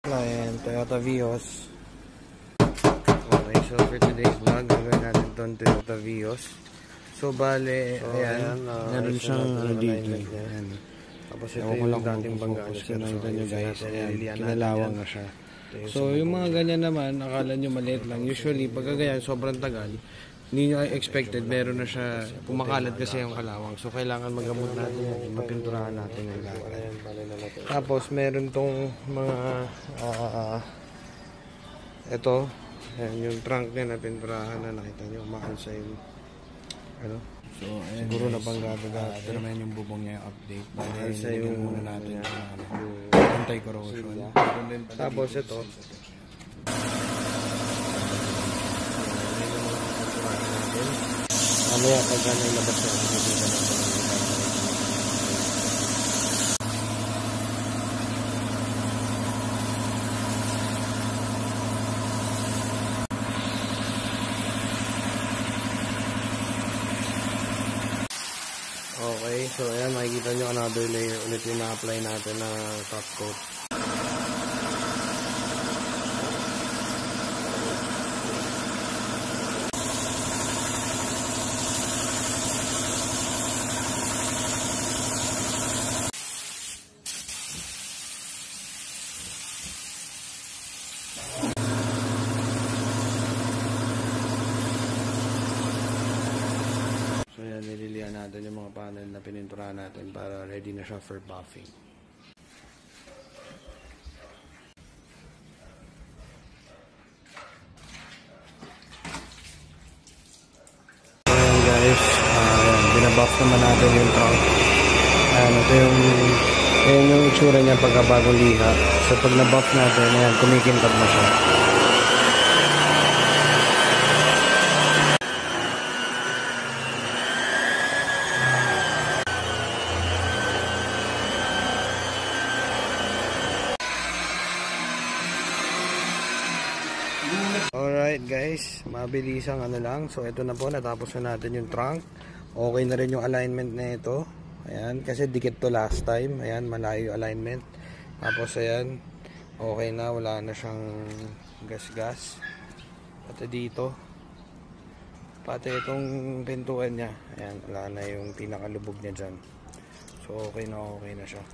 Ayan, Toyota Vios. Okay, so for today's vlog, gagawin natin itong Toyota Vios. So bale, ayan, meron siyang dito. Ayan. Tapos ito yung dating banggaan. Nakita nyo guys, ayan, kinalawang na siya. So yung mga ganyan naman, akala nyo maliit lang. Usually, pagka ganyan, sobrang tagal, hindi nyo expected, meron na siya, pumakalat kasi yung kalawang. So kailangan magamot natin yan, mapinturahan natin yung lahat. Tapos meron tong mga, ito, ayan, yung trunk niya na pinturahan na nakita nyo, makalsa yung, ano, so ayan, siguro na panggado dati. Ito naman yung bubong niya, yung update. Makalsa yung, muna natin yung anti-corrosion. Tapos ito, mamaya pagka nailabas na nakikita natin. Okay, so ayan, makikita nyo another layer ulit yung na-apply natin na top coat. So yan, nililihan natin yung mga panel na pininturahan natin para ready na siya for buffing. Ayan guys, binabuff naman natin yung trunk. Ayan, ito yung itsura niya pagkabagong liha. So pag nabuff natin, ayan, kumikintab na siya. Alright guys, mabilisang ano lang. So ito na po, natapos na natin yung trunk. Okay na rin yung alignment na ito. Ayan, kasi dikit to last time. Ayan, malayo yung alignment. Tapos ayan, okay na, wala na siyang gas-gas. Pati dito, pati itong pintuan niya, ayan, wala na yung pinakalubog niya dyan. So okay na siya.